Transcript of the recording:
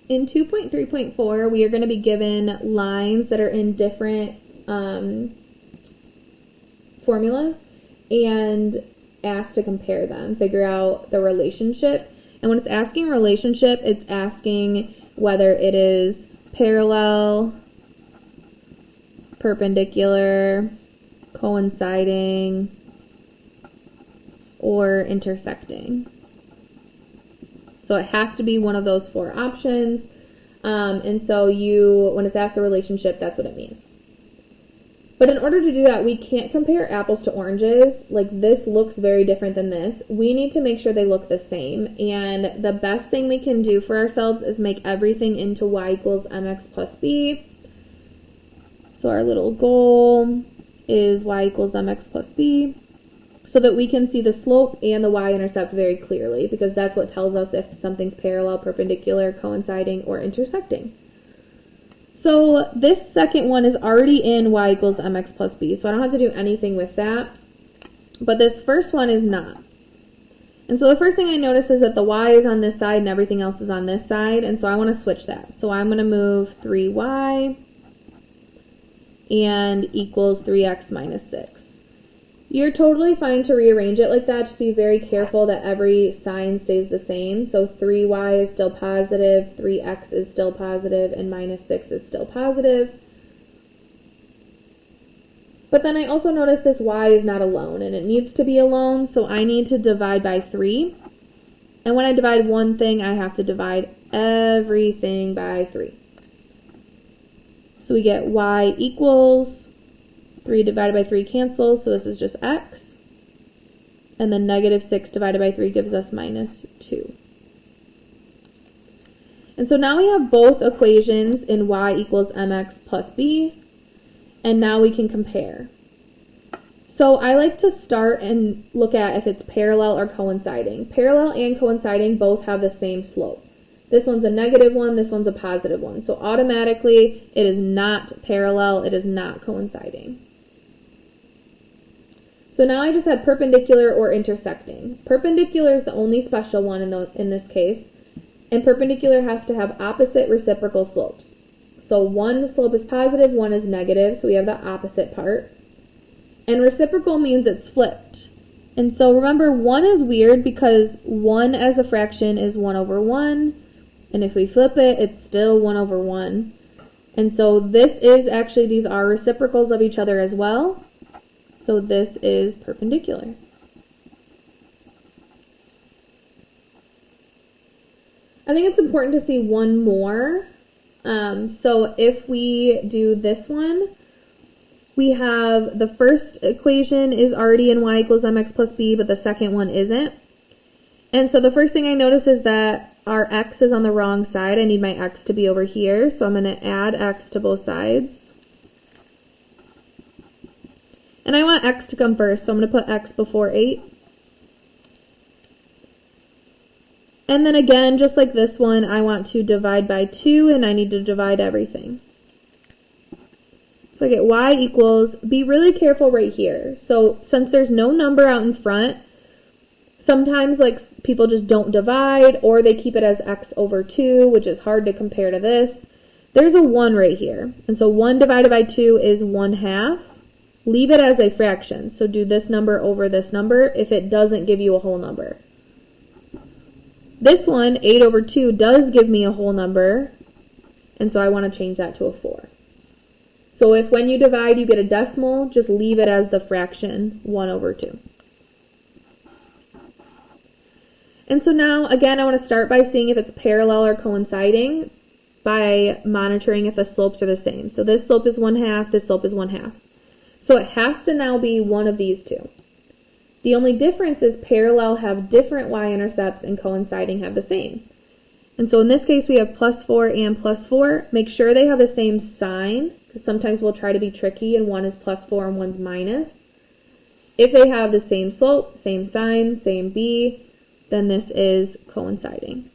In 2.3.4, we are going to be given lines that are in different formulas and asked to compare them, figure out the relationship. And when it's asking relationship, it's asking whether it is parallel, perpendicular, coinciding, or intersecting. So it has to be one of those four options. And so when it's asked the relationship, that's what it means. But in order to do that, we can't compare apples to oranges. Like, this looks very different than this. We need to make sure they look the same. And the best thing we can do for ourselves is make everything into y equals mx plus b. So our little goal is y equals mx plus b, so that we can see the slope and the y-intercept very clearly, because that's what tells us if something's parallel, perpendicular, coinciding, or intersecting. So this second one is already in y equals mx plus b, so I don't have to do anything with that. But this first one is not. And so the first thing I notice is that the y is on this side and everything else is on this side, and so I want to switch that. So I'm going to move 3y and equals 3x minus 6. You're totally fine to rearrange it like that. Just be very careful that every sign stays the same. So 3y is still positive, 3x is still positive, and minus 6 is still positive. But then I also notice this y is not alone, and it needs to be alone, so I need to divide by 3. And when I divide one thing, I have to divide everything by 3. So we get y equals 3 divided by 3 cancels, so this is just x. And then negative 6 divided by 3 gives us minus 2. And so now we have both equations in y equals mx plus b, and now we can compare. So I like to start and look at if it's parallel or coinciding. Parallel and coinciding both have the same slope. This one's a negative one, this one's a positive one. So automatically it is not parallel, it is not coinciding. So now I just have perpendicular or intersecting. Perpendicular is the only special one in this case, and perpendicular has to have opposite reciprocal slopes. So one slope is positive, one is negative, so we have the opposite part. And reciprocal means it's flipped. And so remember, 1 is weird because 1 as a fraction is 1 over 1, and if we flip it, it's still 1 over 1. And so these are reciprocals of each other as well. So this is perpendicular. I think it's important to see one more. So if we do this one, we have the first equation is already in y equals mx plus b, but the second one isn't. And so the first thing I notice is that our x is on the wrong side. I need my x to be over here, so I'm going to add x to both sides. And I want x to come first, so I'm going to put x before 8. And then again, just like this one, I want to divide by 2, and I need to divide everything. So I get y equals, be really careful right here. So since there's no number out in front, sometimes people just don't divide, or they keep it as x over 2, which is hard to compare to this. There's a 1 right here. And so 1 divided by 2 is 1/2. Leave it as a fraction. So do this number over this number if it doesn't give you a whole number. This one, 8 over 2, does give me a whole number, and so I want to change that to a 4. So if when you divide you get a decimal, just leave it as the fraction 1 over 2. And so now, again, I want to start by seeing if it's parallel or coinciding by monitoring if the slopes are the same. So this slope is 1/2, this slope is 1/2. So it has to now be one of these two. The only difference is parallel have different y-intercepts and coinciding have the same. And so in this case we have +4 and +4. Make sure they have the same sign, because sometimes we'll try to be tricky and one is +4 and one's minus. If they have the same slope, same sign, same b, then this is coinciding.